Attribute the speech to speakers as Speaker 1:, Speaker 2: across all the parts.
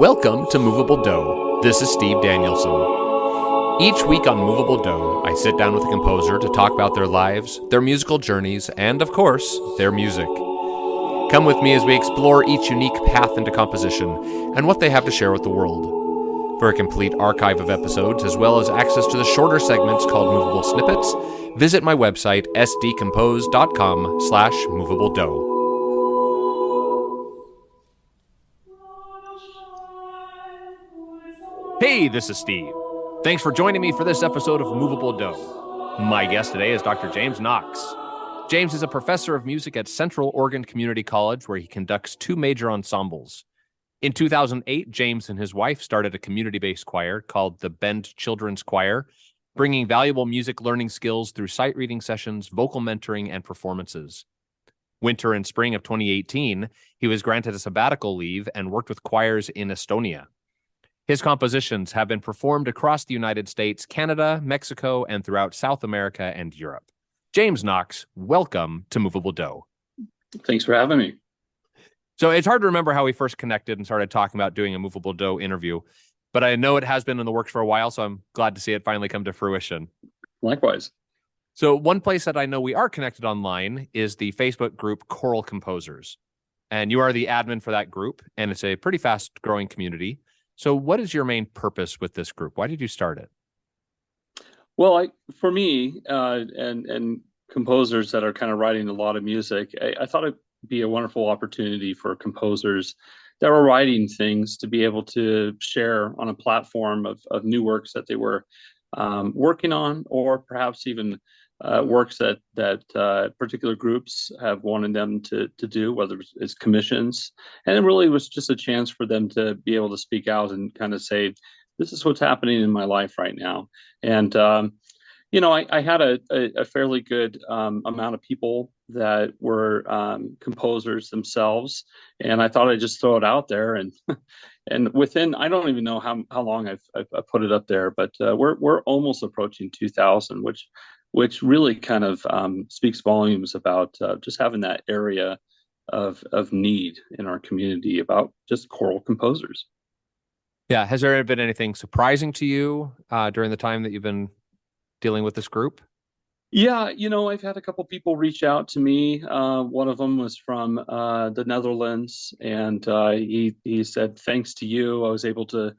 Speaker 1: Welcome to Moveable Dough. This is Steve Danielson. Each week on Moveable Dough, I sit down with a composer to talk about their lives, their musical journeys, and, of course, their music. Come with me as we explore each unique path into composition and what they have to share with the world. For a complete archive of episodes, as well as access to the shorter segments called Movable Snippets, visit my website, sdcompose.com/movabledough. Hey, this is Steve. Thanks for joining me for this episode of Moveable Dough. My guest today is Dr. James Knox. James is a professor of music at Central Oregon Community College, where he conducts two major ensembles. In 2008, James and his wife started a community-based choir called the Bend Children's Choir, bringing valuable music learning skills through sight reading sessions, vocal mentoring, and performances. Winter and spring of 2018, he was granted a sabbatical leave and worked with choirs in Estonia. His compositions have been performed across the United States, Canada, Mexico, and throughout South America and Europe. James Knox, welcome to Moveable Dough.
Speaker 2: Thanks for having me.
Speaker 1: So it's hard to remember how we first connected and started talking about doing a Moveable Dough interview, but I know it has been in the works for a while, so I'm glad to see it finally come to fruition.
Speaker 2: Likewise.
Speaker 1: So one place that I know we are connected online is the Facebook group Choral Composers. And you are the admin for that group, and it's a pretty fast-growing community. So what is your main purpose with this group? Why did you start it?
Speaker 2: Well, for me, and composers that are kind of writing a lot of music, I thought it'd be a wonderful opportunity for composers that were writing things to be able to share on a platform of new works that they were working on, or perhaps even works that particular groups have wanted them to do, whether it's commissions. And it really was just a chance for them to be able to speak out and kind of say, this is what's happening in my life right now. And, I had a fairly good amount of people that were composers themselves. And I thought I'd just throw it out there. And and within, I don't even know how long I've put it up there, but we're almost approaching 2,000, which really kind of speaks volumes about just having that area of need in our community about just choral composers.
Speaker 1: Yeah. Has there been anything surprising to you during the time that you've been dealing with this group?
Speaker 2: Yeah, I've had a couple people reach out to me. One of them was from the Netherlands, and he said, "Thanks to you, I was able to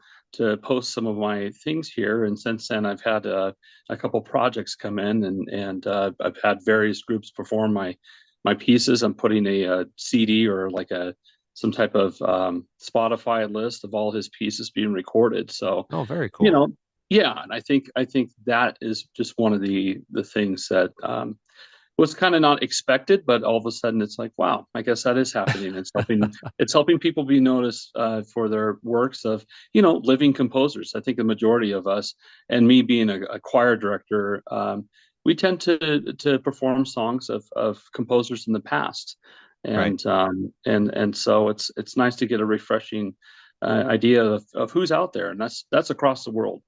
Speaker 2: post some of my things here." And since then, I've had a couple projects come in, and I've had various groups perform my pieces. I'm putting a CD or like some type of Spotify list of all his pieces being recorded. So,
Speaker 1: Oh, very cool.
Speaker 2: yeah, and I think that is just one of the things that was kind of not expected, but all of a sudden it's like, wow, I guess that is happening. It's helping people be noticed for their works of living composers. I think the majority of us, and me being a choir director, we tend to perform songs of composers in the past,
Speaker 1: Right.
Speaker 2: and so it's nice to get a refreshing idea of who's out there, and that's across the world.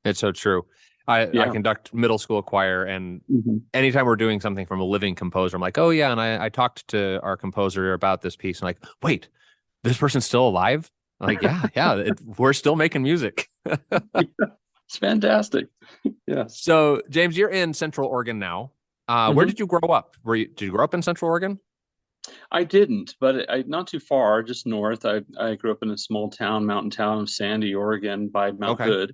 Speaker 1: It's so true. I
Speaker 2: Yeah.
Speaker 1: conduct middle school choir, and
Speaker 2: Mhm.
Speaker 1: anytime we're doing something from a living composer, I'm like, oh yeah, and I talked to our composer about this piece. I'm like, wait, this person's still alive? I'm like, yeah, we're still making music.
Speaker 2: It's fantastic. Yes.
Speaker 1: So, James, you're in Central Oregon now. Where
Speaker 2: Mhm.
Speaker 1: did you grow up? Did you grow up in Central Oregon?
Speaker 2: I didn't, but not too far, just north. I grew up in a small town, mountain town of Sandy, Oregon, by Mount
Speaker 1: Okay.
Speaker 2: Hood.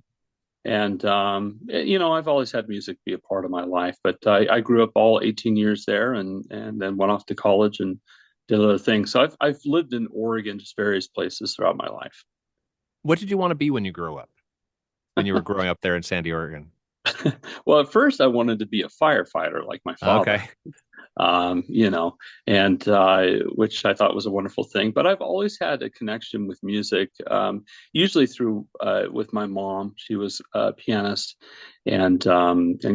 Speaker 2: And I've always had music be a part of my life, but I grew up all 18 years there, and then went off to college and did other things. So I've lived in Oregon, just various places throughout my life.
Speaker 1: What did you want to be when you grew up? When you were growing up there in Sandy, Oregon?
Speaker 2: Well, at first I wanted to be a firefighter like my father.
Speaker 1: Okay.
Speaker 2: um, you know, and which I thought was a wonderful thing. But I've always had a connection with music, usually through with my mom. She was a pianist and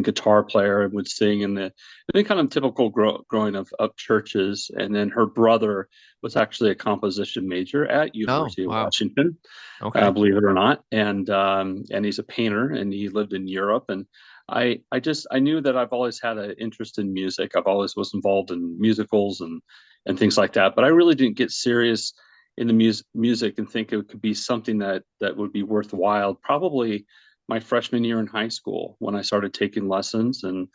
Speaker 2: guitar player, and would sing in the kind of typical growing of churches. And then her brother was actually a composition major at
Speaker 1: Oh,
Speaker 2: University of
Speaker 1: wow.
Speaker 2: Washington,
Speaker 1: Okay.
Speaker 2: believe it or not, and he's a painter, and he lived in Europe. And I knew that I've always had an interest in music. I've always was involved in musicals and things like that, but I really didn't get serious in the music and think it could be something that would be worthwhile. Probably my freshman year in high school when I started taking lessons and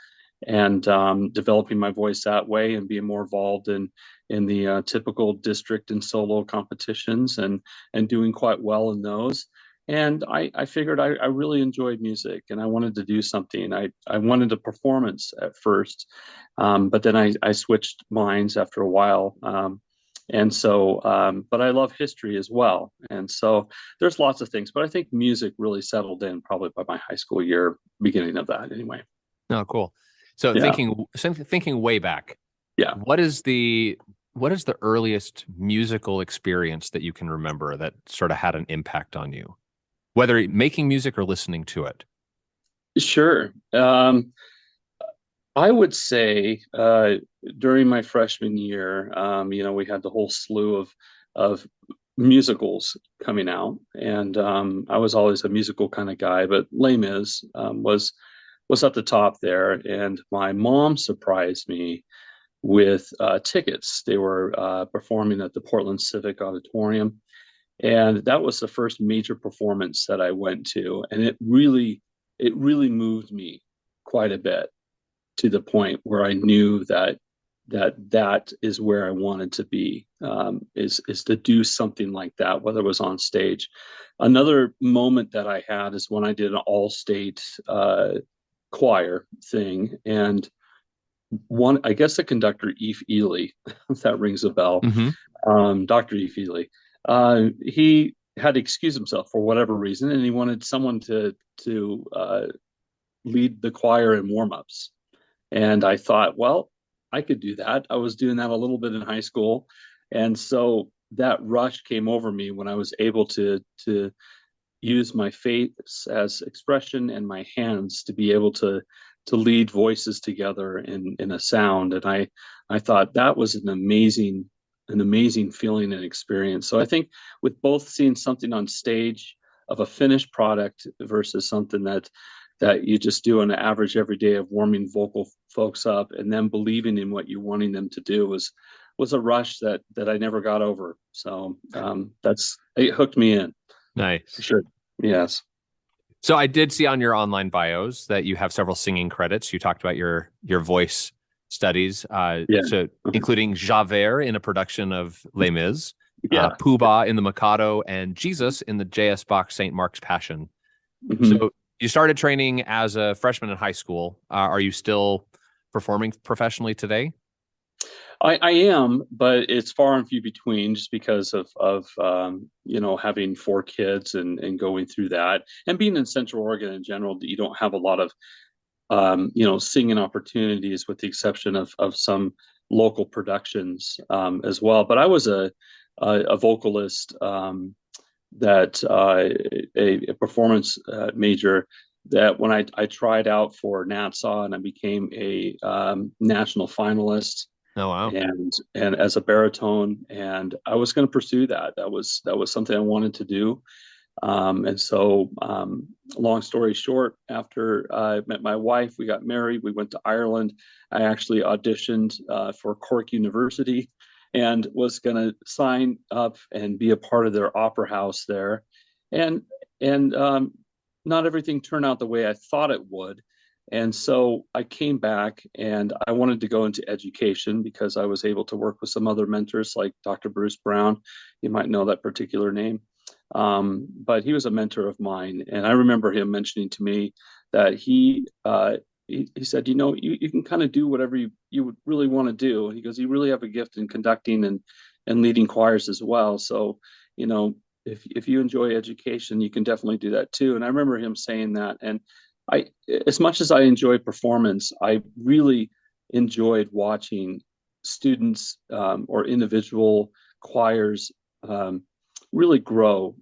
Speaker 2: developing my voice that way and being more involved in the typical district and solo competitions and doing quite well in those. And I figured I really enjoyed music and I wanted to do something. I wanted a performance at first, but then I switched minds after a while. But I love history as well. And so there's lots of things, but I think music really settled in probably by my high school year, beginning of that anyway.
Speaker 1: Oh, cool. So
Speaker 2: Yeah.
Speaker 1: thinking way back,
Speaker 2: Yeah.
Speaker 1: what is the earliest musical experience that you can remember that sort of had an impact on you, whether making music or listening to it?
Speaker 2: Sure. I would say during my freshman year, we had the whole slew of musicals coming out, and I was always a musical kind of guy, but Les Mis was at the top there, and my mom surprised me with tickets. They were performing at the Portland Civic Auditorium, and that was the first major performance that I went to, and it really moved me quite a bit to the point where I knew that is where I wanted to be, is to do something like that, whether it was on stage. Another moment that I had is when I did an all-state choir thing, and I guess the conductor, Eve Ely, if that rings a bell,
Speaker 1: Mm-hmm.
Speaker 2: Dr. Eve Ely, he had to excuse himself for whatever reason, and he wanted someone to lead the choir in warm-ups. And I thought, well, I could do that. I was doing that a little bit in high school. And so that rush came over me when I was able to use my face as expression and my hands to be able to lead voices together in a sound. And I thought that was an amazing feeling and experience. So I think with both seeing something on stage of a finished product versus something that you just do on an average every day of warming vocal folks up and then believing in what you're wanting them to do was a rush that I never got over. So it hooked me in for
Speaker 1: Nice.
Speaker 2: sure. Yes.
Speaker 1: So I did see on your online bios that you have several singing credits. You talked about your voice studies,
Speaker 2: Yeah.
Speaker 1: so including Javert in a production of Les Mis,
Speaker 2: Yeah.
Speaker 1: Pooh Bah in The Mikado, and Jesus in the J.S. Bach St. Mark's Passion.
Speaker 2: Mhm.
Speaker 1: So you started training as a freshman in high school. Are you still performing professionally today?
Speaker 2: I am, but it's far and few between just because of having four kids and going through that and being in Central Oregon in general. You don't have a lot of singing opportunities with the exception of some local productions as well. But I was a vocalist, that a performance major that when I tried out for NATSA and I became a national finalist
Speaker 1: Oh, wow.
Speaker 2: and as a baritone, and I was going to pursue that. That was something I wanted to do. Long story short, after I met my wife, we got married, we went to Ireland. I actually auditioned for Cork University and was going to sign up and be a part of their opera house there. And and not everything turned out the way I thought it would. And so I came back and I wanted to go into education because I was able to work with some other mentors like Dr. Bruce Brown. You might know that particular name. But he was a mentor of mine, and I remember him mentioning to me that he said, you can kind of do whatever you would really want to do. He goes, you really have a gift in conducting and leading choirs as well. So, if you enjoy education, you can definitely do that too. And I remember him saying that. And as much as I enjoy performance, I really enjoyed watching students or individual choirs really grow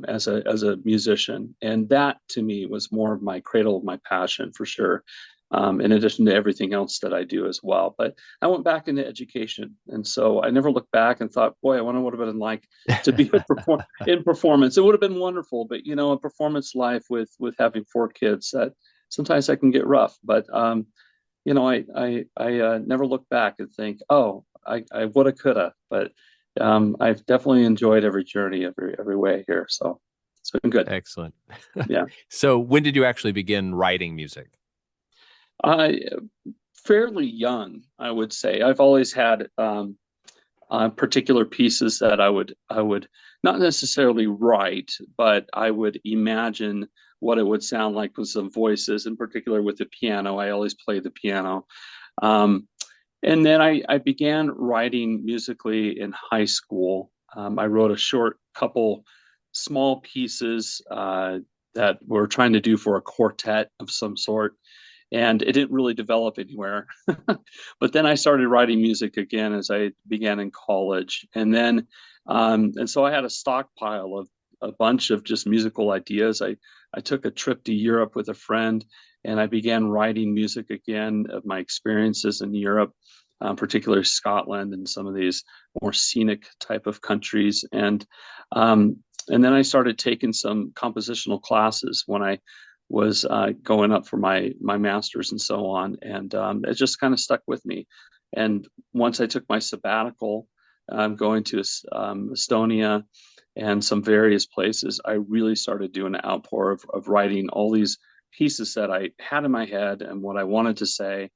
Speaker 2: as a musician, and that to me was more of my cradle of my passion for sure. In addition to everything else that I do as well, but I went back into education, and so I never looked back and thought, "Boy, I wonder what it would have been like to be in performance." It would have been wonderful, but a performance life with having four kids, that sometimes that can get rough. But I never look back and think, "Oh, I woulda, coulda," but I've definitely enjoyed every journey, every way here. So it's been good.
Speaker 1: Excellent.
Speaker 2: Yeah.
Speaker 1: So when did you actually begin writing music?
Speaker 2: I Fairly young, I would say. I've always had particular pieces that I would not necessarily write, but I would imagine what it would sound like with some voices, in particular with the piano. I always play the piano. Um, and then I began writing musically in high school. I wrote a short couple small pieces that we're trying to do for a quartet of some sort, and it didn't really develop anywhere. But then I started writing music again as I began in college, and so I had a stockpile of a bunch of just musical ideas. I took a trip to Europe with a friend, and I began writing music again of my experiences in Europe, particularly Scotland and some of these more scenic type of countries, um, and then I started taking some compositional classes when I was going up for my master's and so on, and it just kind of stuck with me. And once I took my sabbatical, going to Estonia and some various places, I really started doing an outpour of writing all these pieces that I had in my head and what I wanted to say,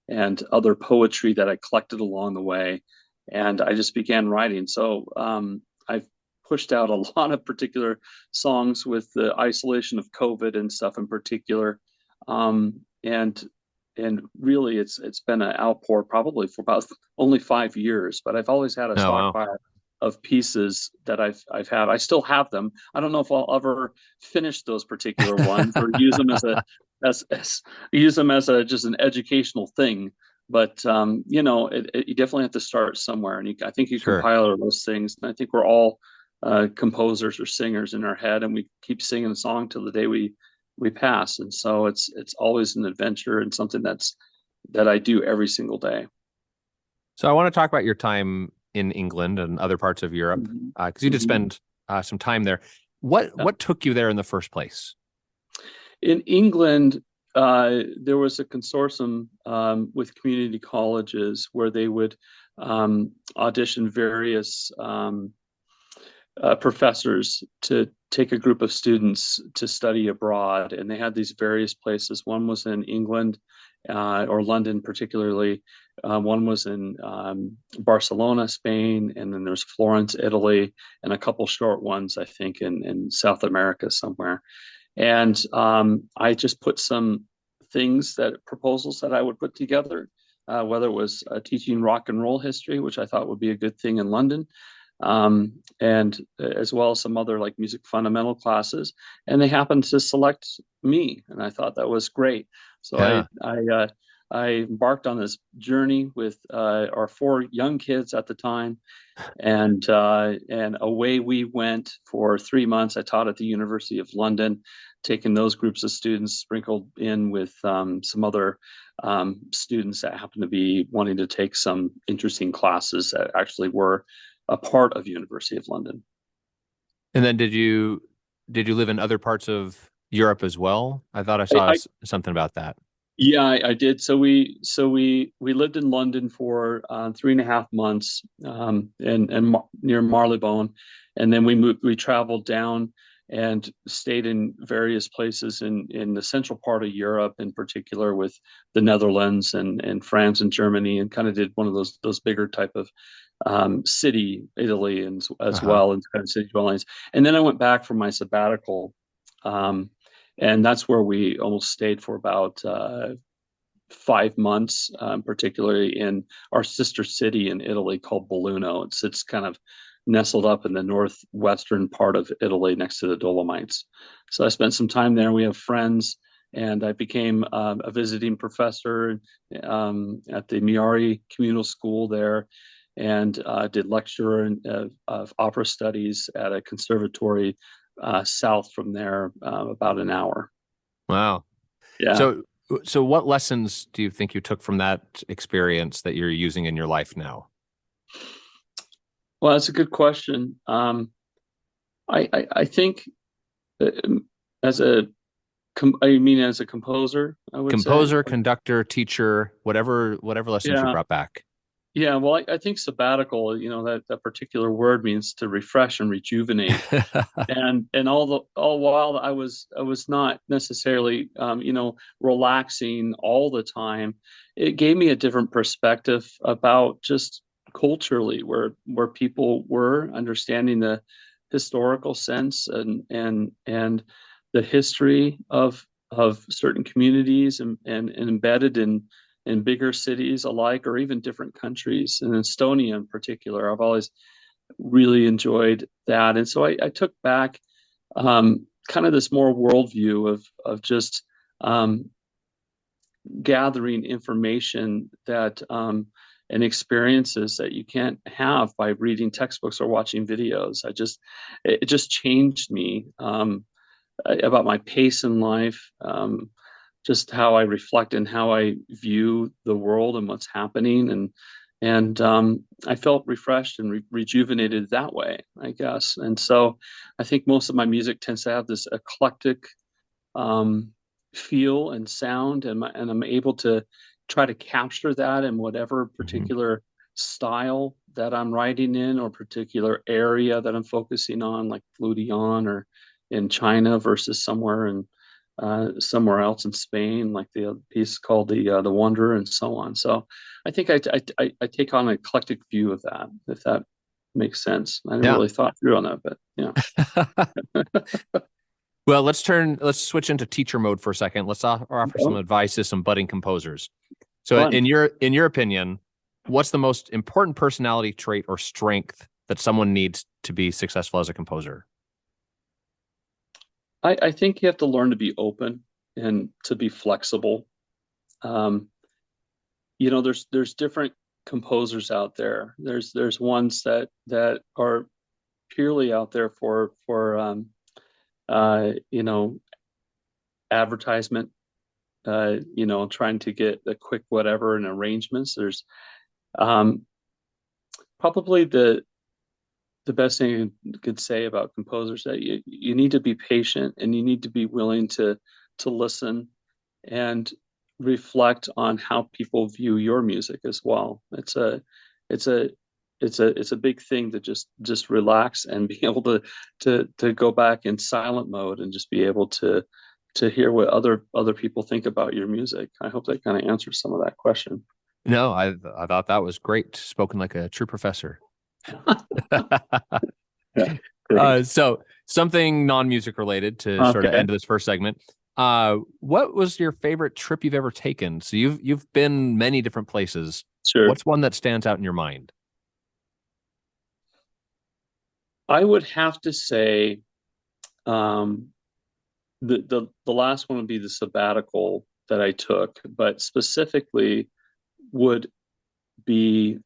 Speaker 2: and other poetry that I collected along the way. And I just began writing. So I've pushed out a lot of particular songs with the isolation of COVID and stuff in particular. Um, and and really it's been an outpour probably for about only 5 years, but I've always had a
Speaker 1: Oh, wow.
Speaker 2: stockpile of pieces that I've had. I still have them. I don't know if I'll ever finish those particular ones or use them as use them as a just an educational thing. But you definitely have to start somewhere, and I think you
Speaker 1: Sure.
Speaker 2: compile those things. And I think we're all composers or singers in our head, and we keep singing a song till the day we pass. And so it's always an adventure and something that I do every single day.
Speaker 1: So I want to talk about your time in England and other parts of Europe,
Speaker 2: Mhm.
Speaker 1: because you did
Speaker 2: Mhm.
Speaker 1: spend some time there. What
Speaker 2: Yeah.
Speaker 1: what took you there in the first place?
Speaker 2: In England, there was a consortium with community colleges where they would audition various professors to take a group of students to study abroad. And they had these various places. One was in England, or London particularly. One was in Barcelona, Spain, and then there's Florence, Italy, and a couple short ones, I think, in South America somewhere. And I just put some proposals that I would put together, whether it was teaching rock and roll history, which I thought would be a good thing in London, and as well as some other like music fundamental classes. And they happened to select me, and I thought that was great. So
Speaker 1: Yeah.
Speaker 2: I embarked on this journey with our four young kids at the time, and away we went for 3 months. I taught at the University of London, taking those groups of students sprinkled in with some other students that happened to be wanting to take some interesting classes that actually were a part of University of London.
Speaker 1: And then did you live in other parts of Europe as well? I thought I
Speaker 2: I,
Speaker 1: saw
Speaker 2: I
Speaker 1: something about that.
Speaker 2: Yeah, I did. So we lived in London for 3.5 months, near Marylebone, and then we traveled down and stayed in various places in the central part of Europe, in particular with the Netherlands and France and Germany, and kind of did one of those bigger type of city Italy and as
Speaker 1: Uh-huh.
Speaker 2: well, and kind of city dwellings. And then I went back for my sabbatical. Um, and that's where we almost stayed for about 5 months, particularly in our sister city in Italy called Belluno. It's kind of nestled up in the northwestern part of Italy next to the Dolomites. So I spent some time there. We have friends, and I became a visiting professor at the Miari Communal School there, and did lecture of opera studies at a conservatory south from there, about an hour.
Speaker 1: Wow.
Speaker 2: Yeah.
Speaker 1: So so what lessons do you think you took from that experience that you're using in your life now?
Speaker 2: Well, that's a good question. I think uh, as I mean, as a composer, I would say.
Speaker 1: Composer, conductor, teacher, whatever lessons you
Speaker 2: Yeah.
Speaker 1: brought back.
Speaker 2: Yeah, well, I think sabbatical, that particular word means to refresh and rejuvenate. And all while I was not necessarily relaxing all the time, it gave me a different perspective about just culturally where people were understanding the historical sense and the history of certain communities and embedded in bigger cities alike, or even different countries. In Estonia in particular, I've always really enjoyed that. And so I took back kind of this more worldview of just um, gathering information that and experiences that you can't have by reading textbooks or watching videos. It just changed me about my pace in life, just how I reflect and how I view the world and what's happening, and I felt refreshed and rejuvenated that way, I guess. And so I think most of my music tends to have this eclectic um, feel and sound, and I'm able to try to capture that in whatever
Speaker 1: Mhm.
Speaker 2: particular style that I'm writing in, or particular area that I'm focusing on, like Flution or in China versus somewhere else in Spain, like the piece called the Wanderer, and so on. So I think I take on an eclectic view of that, if that makes sense. I never
Speaker 1: Yeah.
Speaker 2: really thought through on that, but yeah.
Speaker 1: Well, let's switch into teacher mode for a second. Let's offer some
Speaker 2: Oh,
Speaker 1: advice to some budding composers. So
Speaker 2: fun.
Speaker 1: in your opinion, what's the most important personality trait or strength that someone needs to be successful as a composer?
Speaker 2: I think you have to learn to be open and to be flexible. Um, there's different composers out there. There's ones that are purely out there for uh, you know advertisement. Trying to get a quick whatever in arrangements. There's um, probably the best thing you could say about composers, that you need to be patient, and you need to be willing to listen and reflect on how people view your music as well. It's a it's a big thing to just relax and be able to go back in silent mode and just be able to hear what other people think about your music. I hope that kind of answers some of that question.
Speaker 1: No, I thought that was great. Spoken like a true professor.
Speaker 2: Yeah, great.
Speaker 1: So something non-music related to sort of
Speaker 2: Okay,
Speaker 1: end this first segment. What was your favorite trip you've ever taken? So you've been many different places.
Speaker 2: sure.
Speaker 1: What's one that stands out in your mind?
Speaker 2: I would have to say um, the last one would be the sabbatical that I took, but specifically would be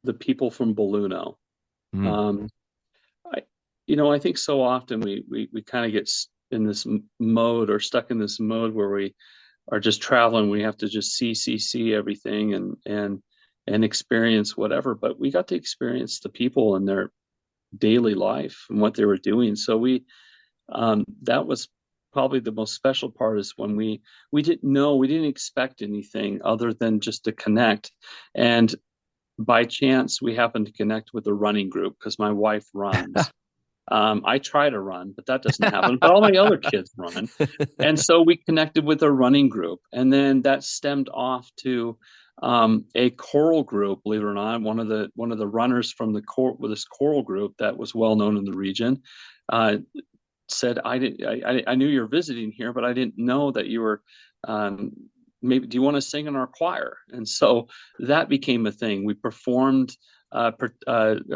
Speaker 2: the people from Belluno.
Speaker 1: Mm.
Speaker 2: Um, I, I think so often we kind of get in this mode, or stuck in this mode where we are just traveling. We have to just see everything and experience whatever. But we got to experience the people and their daily life and what they were doing. So that was probably the most special part, is when we didn't expect anything other than just to connect. And by chance, we happened to connect with a running group because my wife runs. I try to run, but that doesn't happen. But all my other kids run, and so we connected with a running group, and then that stemmed off to a choral group. Believe it or not, one of the runners from the with this choral group that was well known in the region uh, said, I knew you're visiting here, but I didn't know that you were. Um, Maybe do you want to sing in our choir? And so that became a thing. We performed a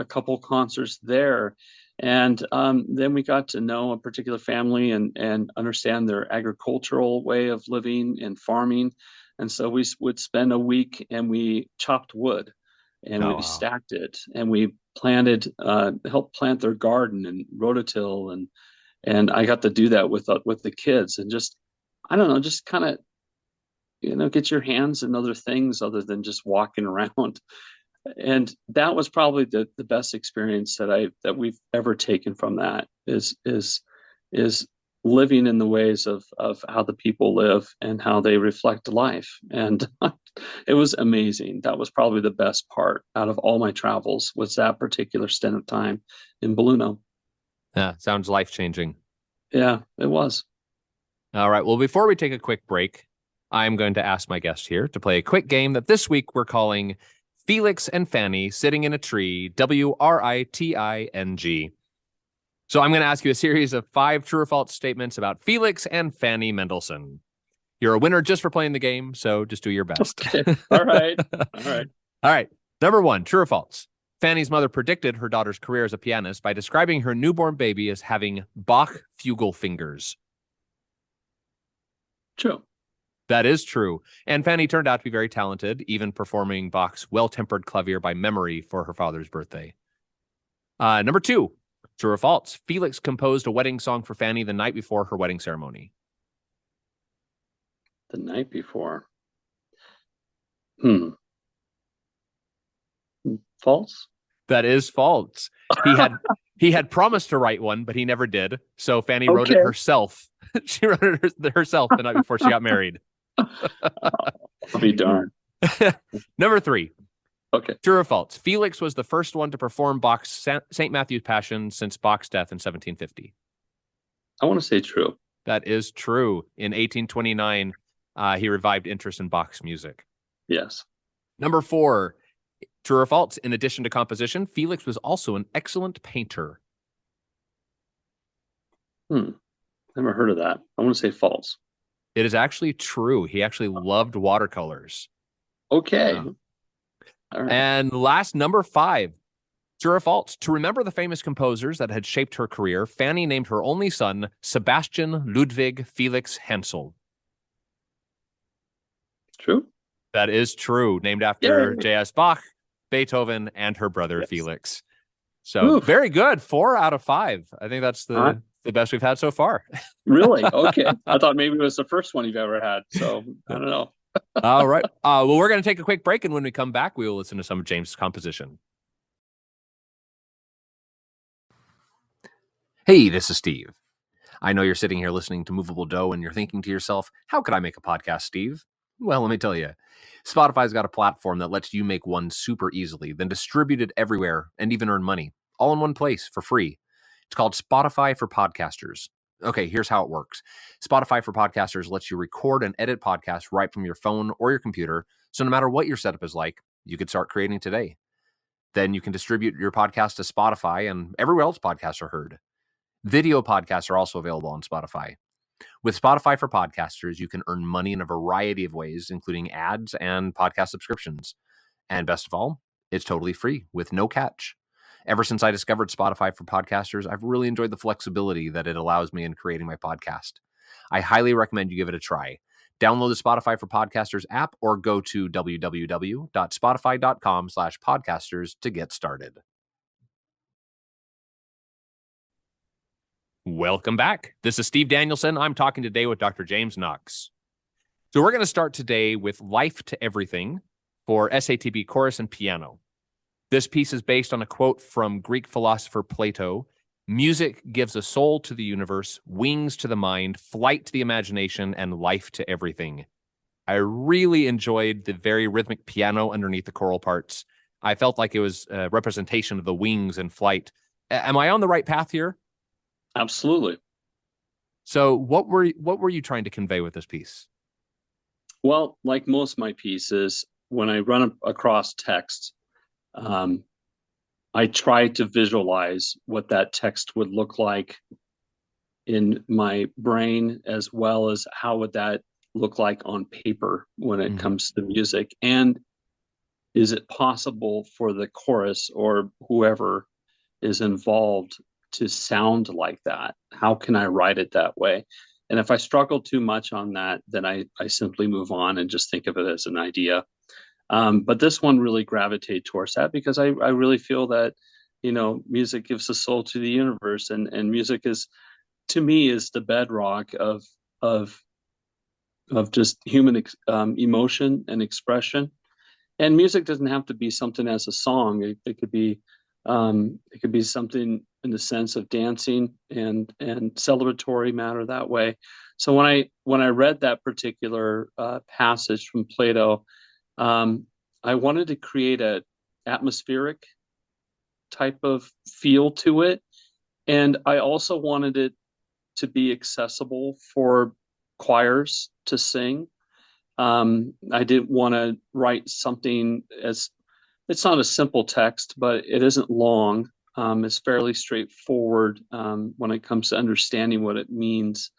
Speaker 2: couple concerts there, and then we got to know a particular family and understand their agricultural way of living and farming. And so we would spend a week, and we chopped wood, and
Speaker 1: Oh
Speaker 2: we
Speaker 1: wow.
Speaker 2: stacked it, and we helped plant their garden and rototill, and I got to do that with the kids, and just, I don't know, just kind of, get your hands in other things other than just walking around. And that was probably the best experience that we've ever taken from that, is living in the ways of how the people live and how they reflect life. And It was amazing. That was probably the best part out of all my travels, was that particular stint of time in Belluno.
Speaker 1: Yeah, sounds life-changing.
Speaker 2: Yeah, it was.
Speaker 1: All right. Well, before we take a quick break, I'm going to ask my guest here to play a quick game that this week we're calling Felix and Fanny Sitting in a Tree, WRITING. So I'm going to ask you a series of 5 true or false statements about Felix and Fanny Mendelssohn. You're a winner just for playing the game, so just do your best.
Speaker 2: Okay. All right. All right.
Speaker 1: All right. Number 1, true or false? Fanny's mother predicted her daughter's career as a pianist by describing her newborn baby as having Bach fugal fingers.
Speaker 2: True.
Speaker 1: That is true. And Fanny turned out to be very talented, even performing Bach's Well-Tempered Clavier by memory for her father's birthday. Number 2, true or false? Felix composed a wedding song for Fanny the night before her wedding ceremony.
Speaker 2: The night before. False?
Speaker 1: That is false. He had promised to write one, but he never did. So Fanny wrote it herself. She wrote it herself the night before she got married.
Speaker 2: I'll be darned.
Speaker 1: Number 3.
Speaker 2: Okay.
Speaker 1: True or false? Felix was the first one to perform Bach's St. Matthew's Passion since Bach's death in 1750.
Speaker 2: I want to say true.
Speaker 1: That is true. In 1829, he revived interest in Bach's music.
Speaker 2: Yes.
Speaker 1: Number 4. True or false? In addition to composition, Felix was also an excellent painter.
Speaker 2: Never heard of that. I want to say false.
Speaker 1: It is actually true. He actually loved watercolors.
Speaker 2: Okay. All right.
Speaker 1: And last, number 5. True or false? To remember the famous composers that had shaped her career, Fanny named her only son Sebastian Ludwig Felix Hensel.
Speaker 2: True.
Speaker 1: That is true. Named after J.S. Bach, Beethoven, and her brother Felix. So very good. 4 out of 5. I think that's the best we've had so far.
Speaker 2: Really? Okay. I thought maybe it was the first one you've ever had. So I don't know.
Speaker 1: All right. Well, we're going to take a quick break, and when we come back, we will listen to some of James' composition. Hey, this is Steve. I know you're sitting here listening to Moveable Dough, and you're thinking to yourself, how could I make a podcast, Steve? Well, let me tell you. Spotify's got a platform that lets you make one super easily, then distribute it everywhere and even earn money, all in one place for free. It's called Spotify for Podcasters. Okay, here's how it works. Spotify for Podcasters lets you record and edit podcasts right from your phone or your computer, so no matter what your setup is like, you could start creating today. Then you can distribute your podcast to Spotify and everywhere else podcasts are heard. Video podcasts are also available on Spotify. With Spotify for Podcasters, you can earn money in a variety of ways, including ads and podcast subscriptions. And best of all, it's totally free with no catch. Ever since I discovered Spotify for Podcasters, I've really enjoyed the flexibility that it allows me in creating my podcast. I highly recommend you give it a try. Download the Spotify for Podcasters app or go to www.spotify.com/podcasters to get started. Welcome back. This is Steve Danielson. I'm talking today with Dr. James Knox. So we're going to start today with Life to Everything for SATB chorus and piano. This piece is based on a quote from Greek philosopher Plato. Music gives a soul to the universe, wings to the mind, flight to the imagination, and life to everything. I really enjoyed the very rhythmic piano underneath the choral parts. I felt like it was a representation of the wings and flight. Am I on the right path here?
Speaker 2: Absolutely.
Speaker 1: So what were you trying to convey with this piece?
Speaker 2: Well, like most of my pieces, when I run across text, I try to visualize what that text would look like in my brain, as well as how would that look like on paper when it comes to music. And is it possible for the chorus or whoever is involved to sound like that? How can I write it that way? And if I struggle too much on that, then I simply move on and just think of it as an idea. But this one really gravitated towards that because I really feel that, music gives a soul to the universe, and music is, to me, is the bedrock of just human emotion and expression. And music doesn't have to be something as a song. It could be something in the sense of dancing and celebratory matter that way. So when I read that particular passage from Plato, I wanted to create a atmospheric type of feel to it. And I also wanted it to be accessible for choirs to sing. I didn't want to write something as it's not a simple text, but it isn't long. It's fairly straightforward when it comes to understanding what it means.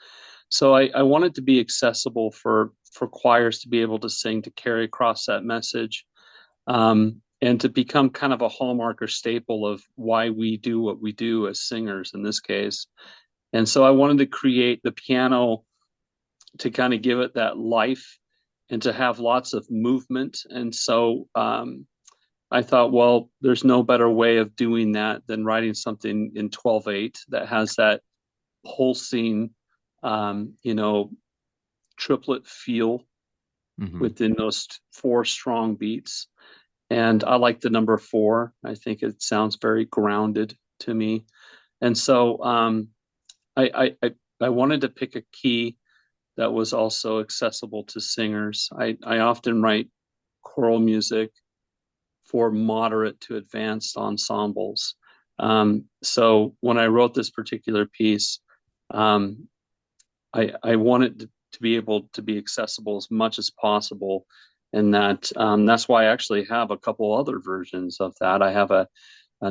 Speaker 2: So I wanted to be accessible for choirs to be able to sing, to carry across that message, and to become kind of a hallmark or staple of why we do what we do as singers in this case. And so I wanted to create the piano to kind of give it that life and to have lots of movement. And so I thought, well, there's no better way of doing that than writing something in 12/8 that has that pulsing, you know, triplet feel within those four strong beats. And I like the number four. I think it sounds very grounded to me. And so I wanted to pick a key that was also accessible to singers. I often write choral music for moderate to advanced ensembles. So when I wrote this particular piece, I wanted to be able to be accessible as much as possible, and that's why I actually have a couple other versions of that. I have an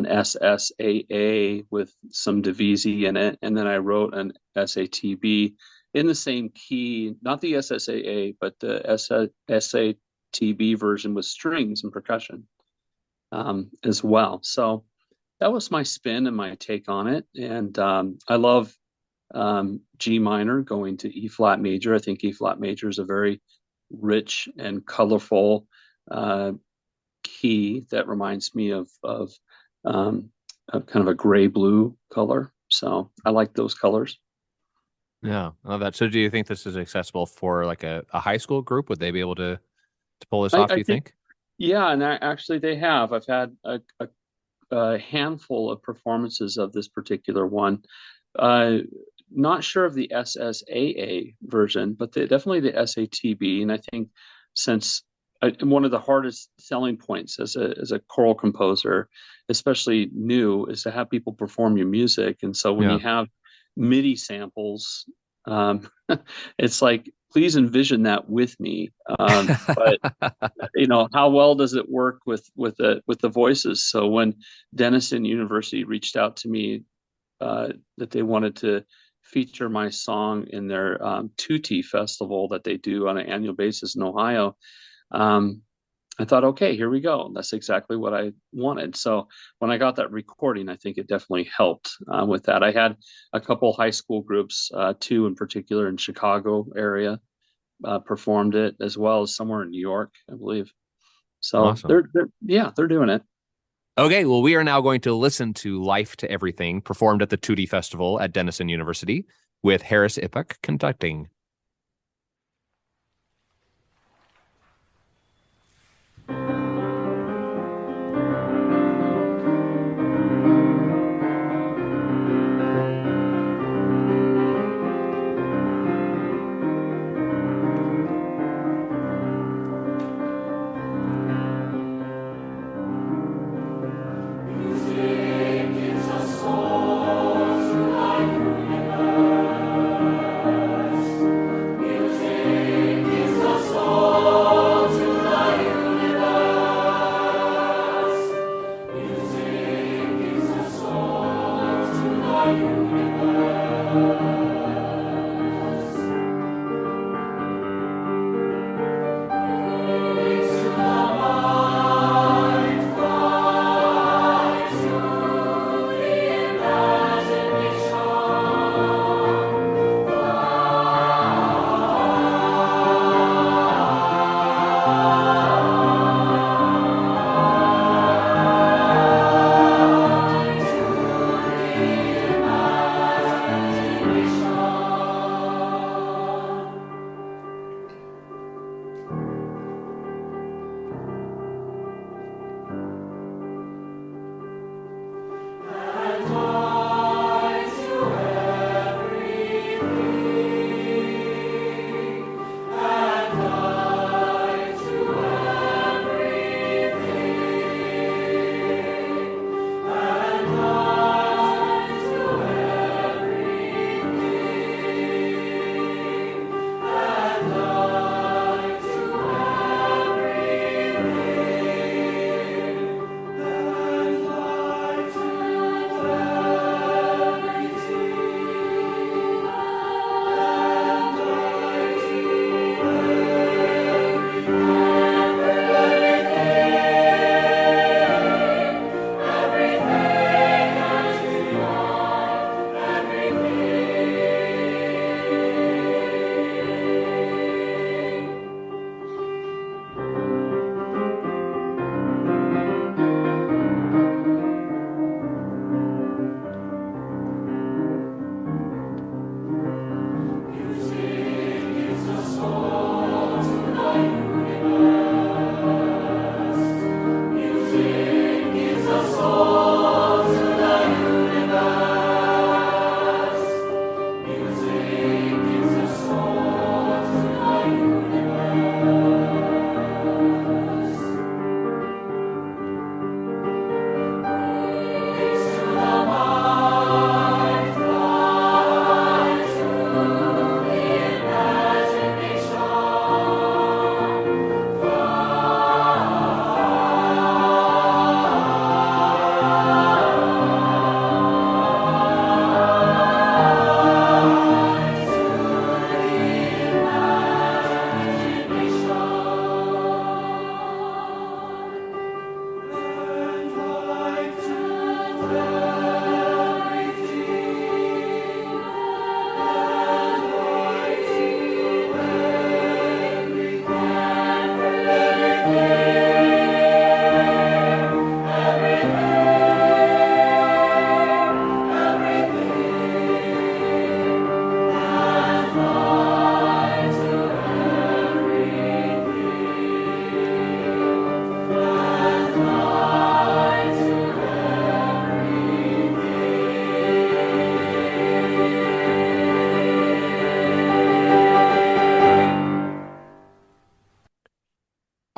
Speaker 2: SSAA with some Divisi in it, and then I wrote an SATB in the same key, not the SSAA, but the SATB version with strings and percussion as well. So that was my spin and my take on it. And I love G minor going to E flat major. I think E flat major is a very rich and colorful key that reminds me of kind of a gray blue color. So I like those colors.
Speaker 1: Yeah, I love that. So do you think this is accessible for like a high school group? Would they be able to pull this off, do
Speaker 2: I
Speaker 1: you
Speaker 2: think,
Speaker 1: think?
Speaker 2: yeah, and actually they have. I've had a handful of performances of this particular one. Uh, Not sure of the SSAA version, but definitely the SATB. And I think since one of the hardest selling points as a choral composer, especially new, is to have people perform your music. And so when you
Speaker 1: Yeah.
Speaker 2: have MIDI samples, it's like, please envision that with me. But you know, how well does it work with the voices? So when Denison University reached out to me that they wanted to feature my song in their Tutti festival that they do on an annual basis in Ohio, um, I thought, okay, here we go. That's exactly what I wanted. So when I got that recording, I think it definitely helped with that. I had a couple high school groups, two in particular in Chicago area, performed it, as well as somewhere in New York, I believe. So
Speaker 1: Awesome.
Speaker 2: they're doing it.
Speaker 1: Okay, well, we are now going to listen to Life to Everything, performed at the Tootie Festival at Denison University, with Harris Ipuk conducting.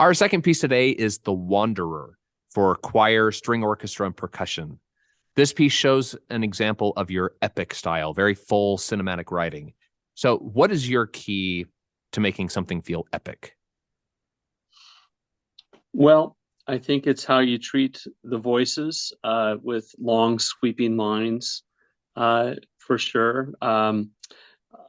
Speaker 1: Our second piece today is The Wanderer for choir, string orchestra, and percussion. This piece shows an example of your epic style, very full cinematic writing. So what is your key to making something feel epic?
Speaker 2: Well, I think it's how you treat the voices with long, sweeping lines, for sure.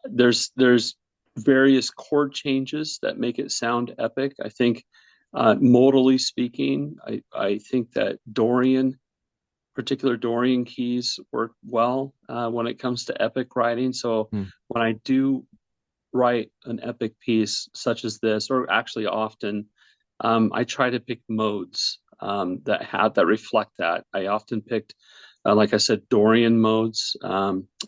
Speaker 2: There's various chord changes that make it sound epic. I think, modally speaking, I think that particular Dorian keys work well when it comes to epic writing. So when I do write an epic piece such as this, or actually often, I try to pick modes that reflect that. I often picked, like I said, Dorian modes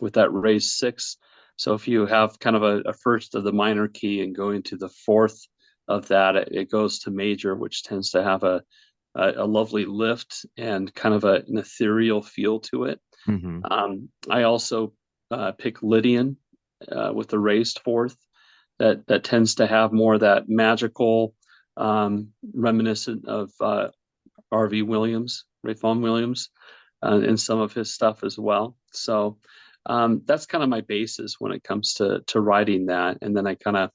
Speaker 2: with that raised six. So if you have kind of a first of the minor key and go into the fourth of that, it goes to major, which tends to have a lovely lift and kind of an ethereal feel to it.
Speaker 1: Mm-hmm.
Speaker 2: I also pick Lydian with the raised fourth. That tends to have more of that magical, reminiscent of R.V. Williams, Ray Vaughan Williams, and some of his stuff as well. So that's kind of my basis when it comes to writing that, and then I kind of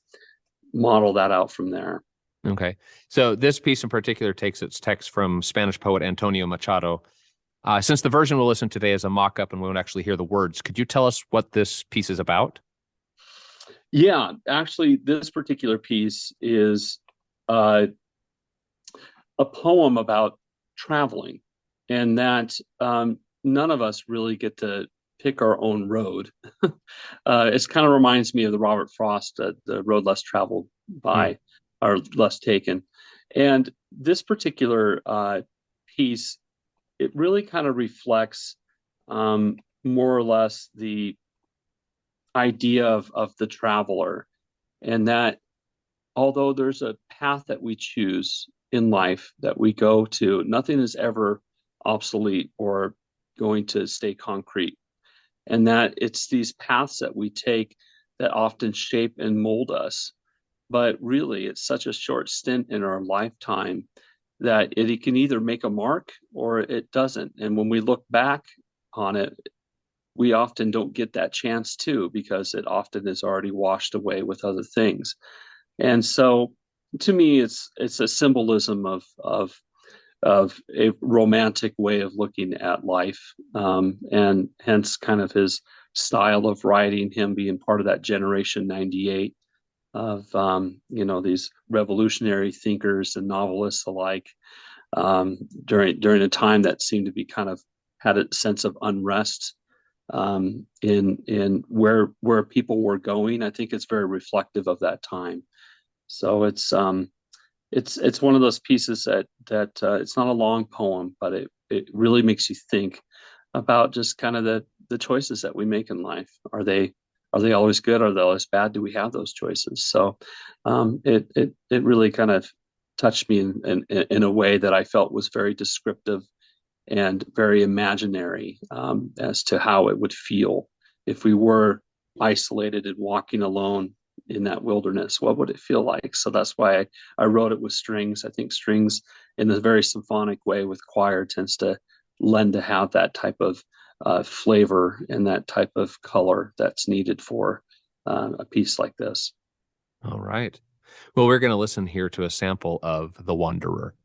Speaker 2: model that out from there.
Speaker 1: Okay. So this piece in particular takes its text from Spanish poet Antonio Machado. Since the version we'll listen to today is a mock-up and we won't actually hear the words, could you tell us what this piece is about?
Speaker 2: Yeah, actually, this particular piece is a poem about traveling, and that none of us really get to pick our own road. It kind of reminds me of the Robert Frost, The Road Less Traveled by, or Less Taken. And this particular piece, it really kind of reflects more or less the idea of the traveler, and that although there's a path that we choose in life that we go to, nothing is ever obsolete or going to stay concrete. And that it's these paths that we take that often shape and mold us. But really, it's such a short stint in our lifetime that it can either make a mark or it doesn't. And when we look back on it, we often don't get that chance to, because it often is already washed away with other things. And so to me, it's a symbolism of a romantic way of looking at life, and hence kind of his style of writing, him being part of that generation 98 of these revolutionary thinkers and novelists alike, during a time that seemed to be kind of had a sense of unrest in where people were going. I think it's very reflective of that time. So it's one of those pieces that it's not a long poem, but it really makes you think about just kind of the choices that we make in life. Are they always good? Are they always bad? Do we have those choices? So it really kind of touched me in a way that I felt was very descriptive and very imaginary, as to how it would feel if we were isolated and walking alone in that wilderness. What would it feel like? So that's why I wrote it with strings. I think strings in a very symphonic way with choir tends to lend to have that type of flavor and that type of color that's needed for a piece like this.
Speaker 1: All right. Well, we're going to listen here to a sample of The Wanderer.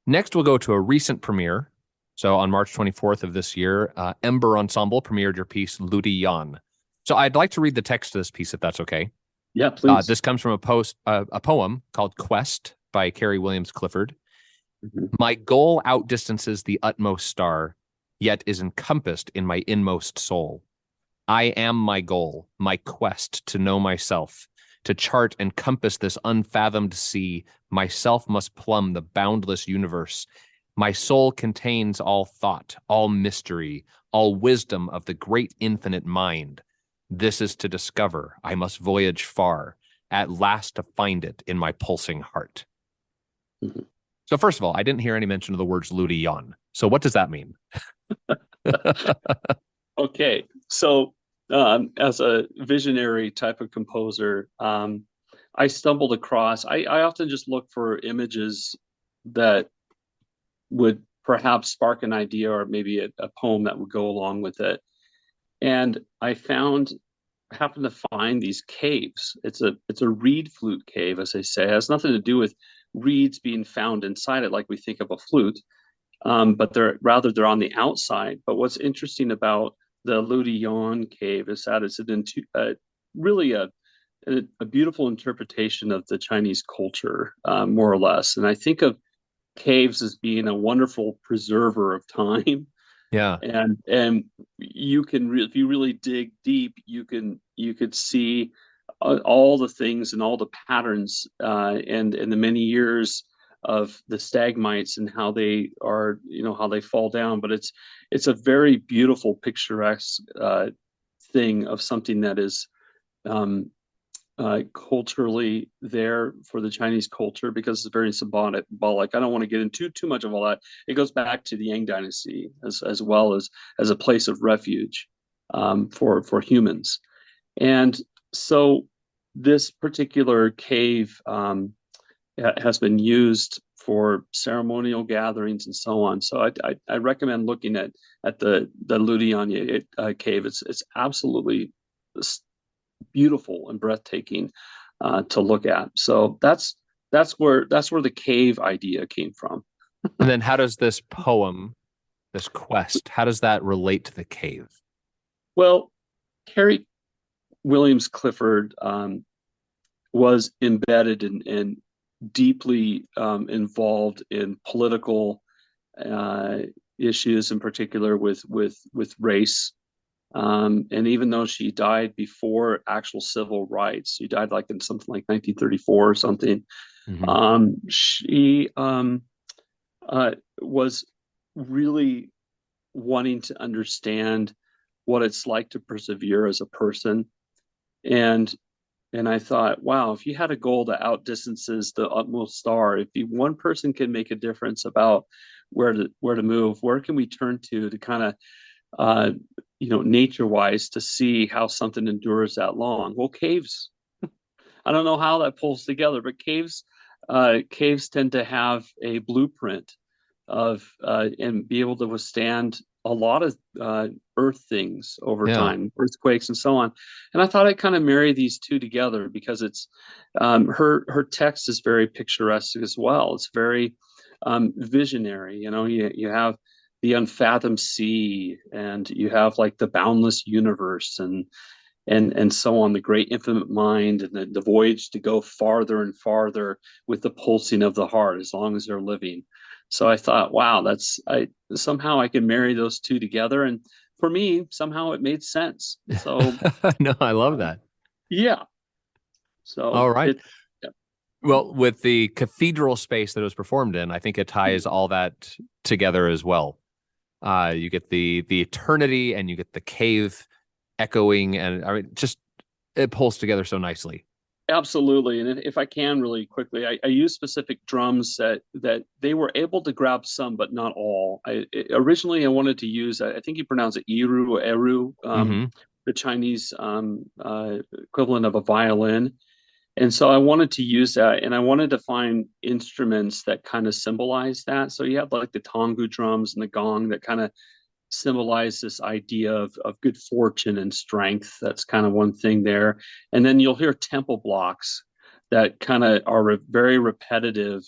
Speaker 1: Next, we'll go to a recent premiere. So on March 24th of this year, Ember Ensemble premiered your piece, Ludi Yan. So I'd like to read the text of this piece, if that's okay.
Speaker 2: Yeah, please.
Speaker 1: This comes from a poem called Quest by Carrie Williams Clifford.
Speaker 2: Mhm.
Speaker 1: My goal outdistances the utmost star, yet is encompassed in my inmost soul. I am my goal, my quest to know myself. To chart and compass this unfathomed sea, myself must plumb the boundless universe. My soul contains all thought, all mystery, all wisdom of the great infinite mind. This is to discover. I must voyage far, at last to find it in my pulsing heart.
Speaker 2: Mhm.
Speaker 1: So first of all, I didn't hear any mention of the words Ludi Yan. So what does that mean?
Speaker 2: Okay, so as a visionary type of composer, I stumbled across, I often just look for images that would perhaps spark an idea or maybe a poem that would go along with it. And happened to find these caves. It's a reed flute cave, as they say. It has nothing to do with reeds being found inside it like we think of a flute. But they're on the outside. But what's interesting about the Ludion cave is that really a beautiful interpretation of the Chinese culture, more or less. And I think of caves as being a wonderful preserver of time.
Speaker 1: Yeah.
Speaker 2: And if you really dig deep, you could see all the things and all the patterns, and the many years of the stalagmites and how they are, how they fall down. But it's a very beautiful, picturesque thing of something that is um, culturally there for the Chinese culture because it's very symbolic. I don't want to get into too much of all that. It goes back to the Yang Dynasty as well as a place of refuge, for humans. And so this particular cave, has been used for ceremonial gatherings and so on. So I recommend looking at the Ludianya cave. It's absolutely beautiful and breathtaking to look at. So that's where the cave idea came from.
Speaker 1: And then how does this poem, this quest, how does that relate to the cave?
Speaker 2: Well, Carrie Williams Clifford was embedded and deeply involved in political uh, issues, in particular with race. And even though she died before actual civil rights, she died like in something like 1934 or something.
Speaker 1: Mm-hmm.
Speaker 2: She was really wanting to understand what it's like to persevere as a person. And and I thought, wow, if you had a goal that outdistances the utmost star, if one person can make a difference about where to move, where can we turn to kind of uh, nature wise to see how something endures that long? Well, caves. I don't know how that pulls together, but caves tend to have a blueprint of and be able to withstand a lot of earth things over
Speaker 1: Yeah.
Speaker 2: time, earthquakes and so on. And I thought I'd kind of marry these two together because it's her text is very picturesque as well. It's very visionary. You have the unfathomed sea, and you have like the boundless universe, and so on, the great infinite mind, and the voyage to go farther and farther with the pulsing of the heart as long as they're living. So I thought, wow, I somehow I can marry those two together, and for me somehow it made sense. So
Speaker 1: No, I love
Speaker 2: um,
Speaker 1: that.
Speaker 2: yeah,
Speaker 1: All
Speaker 2: so
Speaker 1: right.
Speaker 2: it yeah.
Speaker 1: Well, with the cathedral space that it was performed in, I think it ties all that together as well. You get the eternity and you get the cave echoing, and I mean, just it pulls together so nicely.
Speaker 2: Absolutely. And if I can really quickly, I use specific drums that they were able to grab some, but not all. Originally I wanted to use, I think you pronounce it Iru or Eru,
Speaker 1: Mm-hmm.
Speaker 2: the Chinese equivalent of a violin. And so I wanted to use that, and I wanted to find instruments that kind of symbolize that. So you have like the tongu drums and the gong that kind of symbolize this idea of good fortune and strength. That's kind of one thing there. And then you'll hear temple blocks that kind of are very repetitive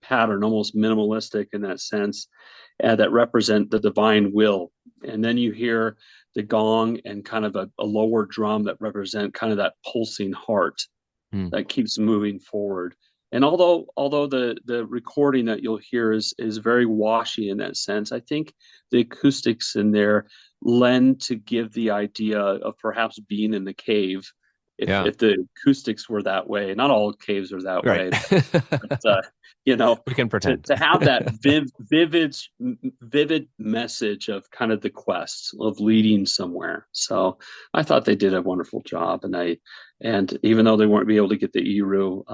Speaker 2: pattern, almost minimalistic in that sense, that represent the divine will. And then you hear the gong and kind of a lower drum that represent kind of that pulsing heart
Speaker 1: Hmm.
Speaker 2: that keeps moving forward. And although the recording that you'll hear is very washy in that sense, I think the acoustics in there lend to give the idea of perhaps being in the cave
Speaker 1: Yeah.
Speaker 2: if the acoustics were that way. Not all caves are that
Speaker 1: Right.
Speaker 2: way, but you know,
Speaker 1: We can pretend.
Speaker 2: to have that vivid message of kind of the quest of leading somewhere. So I thought they did a wonderful job, and even though they weren't be able to get the Eru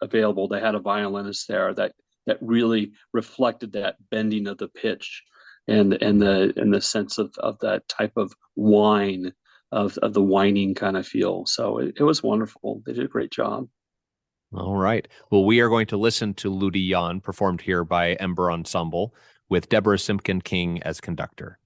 Speaker 2: available, they had a violinist there that really reflected that bending of the pitch and the sense of that type of whine of the whining kind of feel. So it was wonderful. They did a great job.
Speaker 1: All right. Well, we are going to listen to Ludi Jan, performed here by Ember Ensemble, with Deborah Simpkin King as conductor.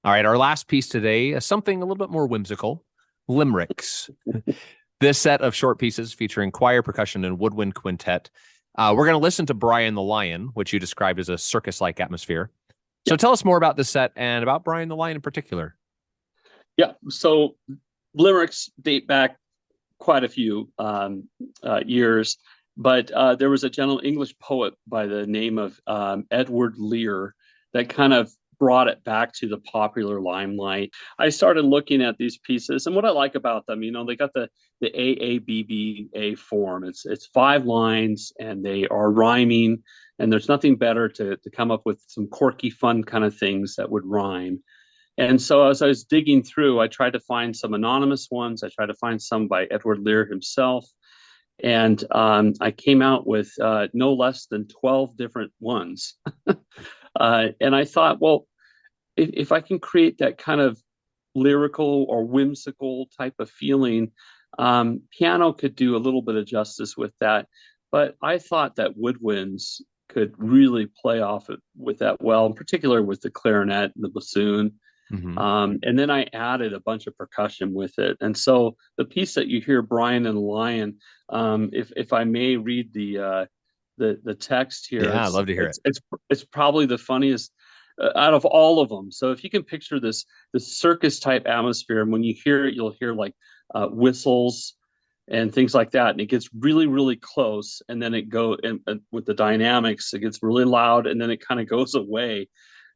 Speaker 1: All right, our last piece today is something a little bit more whimsical, limericks. This set of short pieces featuring choir, percussion, and woodwind quintet. We're going to listen to Brian the Lion, which you described as a circus-like atmosphere. So tell us more about this set and about Brian the Lion in particular.
Speaker 2: Yeah, so limericks date back quite a few years, but there was a English poet by the name of Edward Lear that kind of brought it back to the popular limelight. I started looking at these pieces, and what I like about them, they got the AABBA form. It's 5 lines, and they are rhyming, and there's nothing better to come up with some quirky, fun kind of things that would rhyme. And so as I was digging through, I tried to find some anonymous ones. I tried to find some by Edward Lear himself. And I came out with no less than 12 different ones. And I thought, well, if I can create that kind of lyrical or whimsical type of feeling, piano could do a little bit of justice with that. But I thought that woodwinds could really play off it with that well, in particular with the clarinet and the bassoon.
Speaker 1: Mm-hmm.
Speaker 2: And then I added a bunch of percussion with it. And so the piece that you hear, Brian and the Lion, if I may read the text here,
Speaker 1: Yeah, I'd love to hear it.
Speaker 2: It's probably the funniest out of all of them. So if you can picture this circus type atmosphere, and when you hear it, you'll hear like whistles and things like that, and it gets really, really close, and then it go and with the dynamics, it gets really loud, and then it kind of goes away,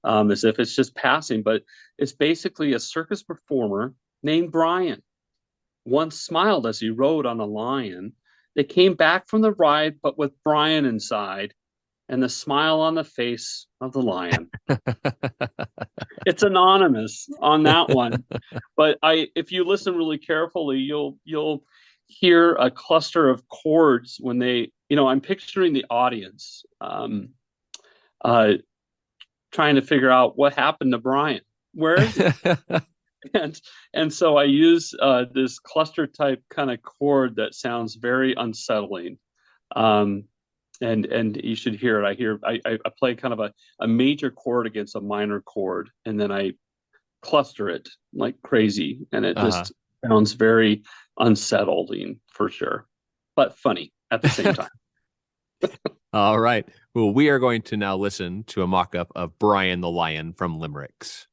Speaker 2: as if it's just passing. But it's basically a circus performer named Brian. Once smiled as he rode on a lion. They came back from the ride, but with Brian inside, and the smile on the face of the lion. It's anonymous on that one, but if you listen really carefully, you'll hear a cluster of chords when they, I'm picturing the audience trying to figure out what happened to Brian. Where is he? and so I use this cluster type kind of chord that sounds very unsettling. And you should hear it. I play kind of a major chord against a minor chord, and then I cluster it like crazy, and it just sounds very unsettling for sure, but funny at the same time.
Speaker 1: All right. Well, we are going to now listen to a mock-up of Brian the Lion from Limericks.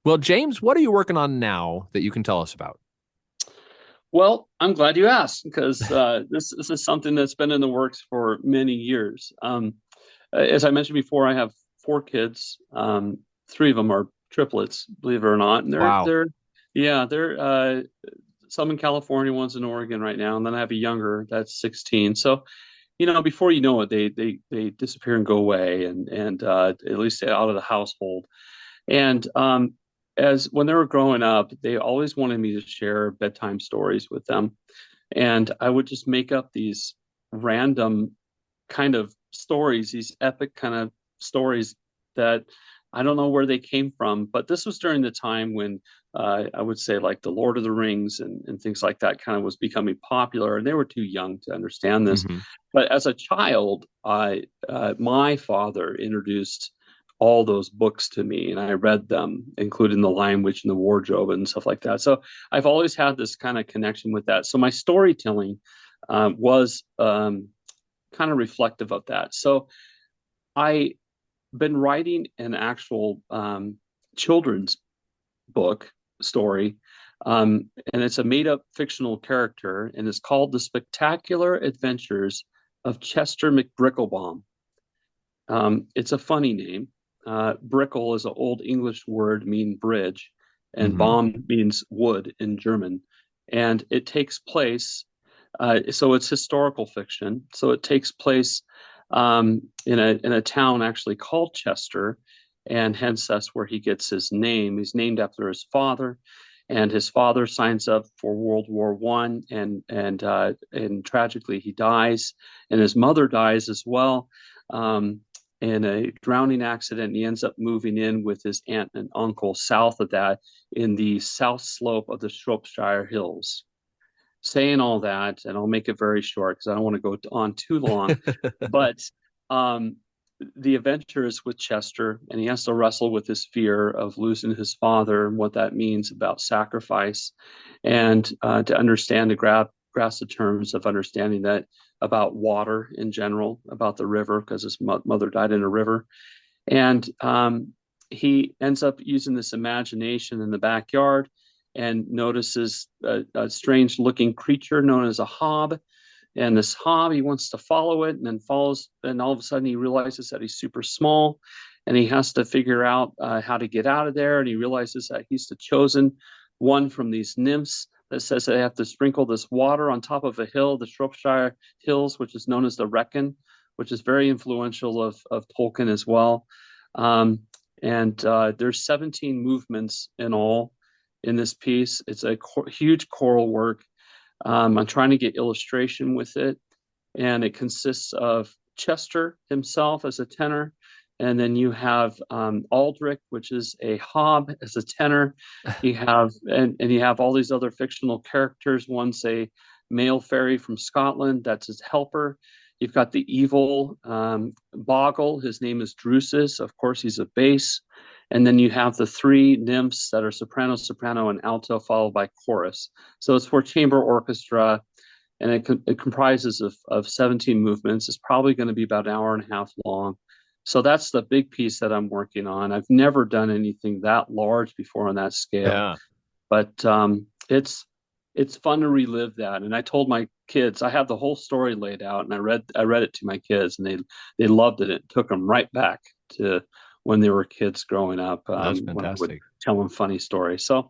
Speaker 1: Well, James, what are you working on now that you can tell us about?
Speaker 2: Well, I'm glad you asked because this is something that's been in the works for many years. As I mentioned before, I have four kids. Three of them are triplets, believe it or not, and
Speaker 1: Wow.
Speaker 2: they're some in California, one's in Oregon right now, and then I have a younger that's 16. So before you know it, they disappear and go away, and at least out of the household. And as when they were growing up, they always wanted me to share bedtime stories with them. And I would just make up these random kind of stories, these epic kind of stories that I don't know where they came from. But this was during the time when I would say like the Lord of the Rings and things like that kind of was becoming popular, and they were too young to understand this.
Speaker 1: Hmm.
Speaker 2: But as a child, my father introduced all those books to me, and I read them, including The Lion, Witch, and the Wardrobe and stuff like that. So I've always had this kind of connection with that. So my storytelling was kind of reflective of that. So I been writing an actual children's book story, and it's a made-up fictional character, and it's called The Spectacular Adventures of Chester McBricklebaum. It's a funny name. Brickle is an old English word meaning bridge, and
Speaker 1: Hmm.
Speaker 2: Baum means wood in German. And it takes place, so it's historical fiction. So it takes place in a town actually called Chester, and hence that's where he gets his name. He's named after his father, and his father signs up for World War One, and tragically he dies, and his mother dies as well. Um, in a drowning accident. And he ends up moving in with his aunt and uncle south of that in the south slope of the Shropshire Hills. Saying all that, and I'll make it very short because I don't want to go on too long, but um, the adventure is with Chester, and he has to wrestle with his fear of losing his father and what that means about sacrifice, and to understand, to grasp the terms of understanding that about water in general, about the river, because his mother died in a river, and he ends up using this imagination in the backyard and notices a strange looking creature known as a hob. And this hob, he wants to follow it, and then follows, and all of a sudden he realizes that he's super small, and he has to figure out how to get out of there. And he realizes that he's the chosen one from these nymphs that says they have to sprinkle this water on top of a hill, the Shropshire Hills, which is known as the Wrekin, which is very influential of Tolkien as well. Um, and there's 17 movements in all in this piece. It's a huge choral work. I'm trying to get illustration with it, and it consists of Chester himself as a tenor, and then you have Aldrich, which is a hob, as a tenor. You have and you have all these other fictional characters. One's a male fairy from Scotland, that's his helper. You've got the evil Boggle. His name is Drusus. Of course, he's a bass. And then you have the three nymphs that are soprano, soprano, and alto, followed by chorus. So it's for chamber orchestra, and it comprises of 17 movements. It's probably going to be about an hour and a half long. So that's the big piece that I'm working on. I've never done anything that large before on that scale,
Speaker 1: Yeah.
Speaker 2: but it's fun to relive that. And I told my kids, I have the whole story laid out, and I read it to my kids, and they loved it. It took them right back to when they were kids growing up,
Speaker 1: That's
Speaker 2: when I would
Speaker 1: fantastic.
Speaker 2: tell them funny stories. So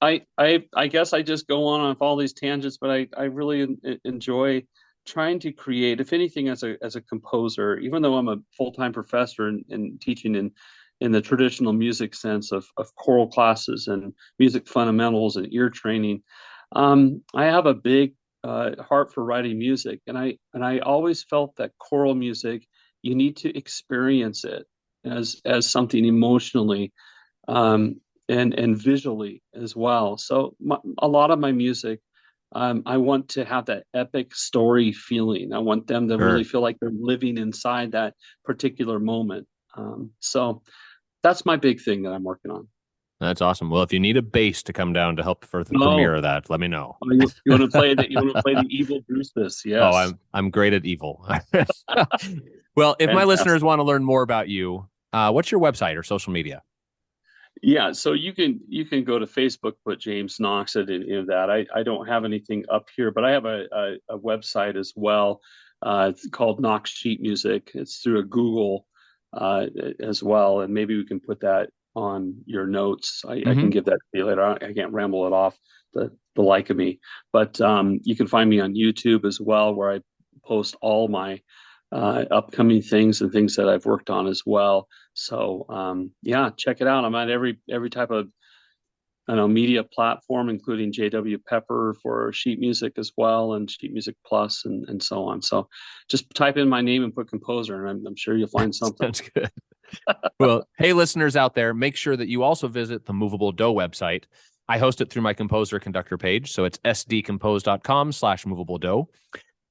Speaker 2: I guess I just go on all these tangents, but I really enjoy trying to create, if anything, as a composer, even though I'm a full-time professor and teaching in the traditional music sense of choral classes and music fundamentals and ear training. I have a big heart for writing music, and I always felt that choral music, you need to experience it as something emotionally, um, and visually as well. So a lot of my music, I want to have that epic story feeling. I want them to really
Speaker 1: Sure.
Speaker 2: feel like they're living inside that particular moment. So that's my big thing that I'm working on.
Speaker 1: That's awesome. Well, if you need a bass to come down to help for the
Speaker 2: Oh,
Speaker 1: premiere of that, let me know.
Speaker 2: you want to play that? You want to play the evil Bruce?
Speaker 1: Oh,
Speaker 2: Yes,
Speaker 1: I'm great at evil. Well, if my listeners
Speaker 2: fantastic.
Speaker 1: want to learn more about you, what's your website or social media?
Speaker 2: Yeah, so you can go to Facebook, put James Knox at any of that. I don't have anything up here, but I have a website as well. It's called Knox Sheet Music. It's through a Google as well, and maybe we can put that on your notes. I can give that to you later. I can't ramble it off the like of me, but you can find me on YouTube as well, where I post all my upcoming things and things that I've worked on as well. So yeah, check it out. I'm at every type of media platform, including JW Pepper for sheet music as well, and Sheet Music Plus, and so on. So just type in my name and put composer, and I'm sure you'll find something.
Speaker 1: Sounds good. Well, hey, listeners out there, make sure that you also visit the Moveable Do website. I host it through my Composer Conductor page, so it's sdcompose.com/moveabledo.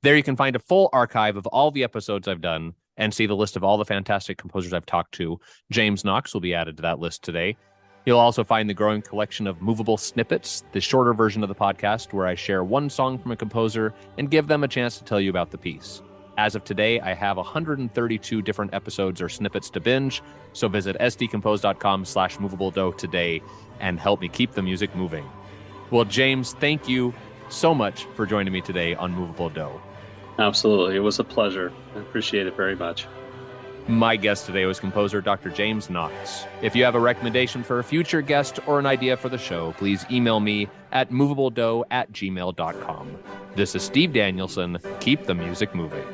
Speaker 1: There you can find a full archive of all the episodes I've done and see the list of all the fantastic composers I've talked to. James Knox will be added to that list today. You'll also find the growing collection of movable snippets, the shorter version of the podcast where I share one song from a composer and give them a chance to tell you about the piece. As of today, I have 132 different episodes or snippets to binge, so visit sdcompose.com/moveabledo today and help me keep the music moving. Well, James, thank you so much for joining me today on Moveable Do.
Speaker 2: Absolutely. It was a pleasure. I appreciate it very much.
Speaker 1: My guest today was composer Dr. James Knox. If you have a recommendation for a future guest or an idea for the show, please email me at moveabledo@gmail.com. This is Steve Danielson. Keep the music moving.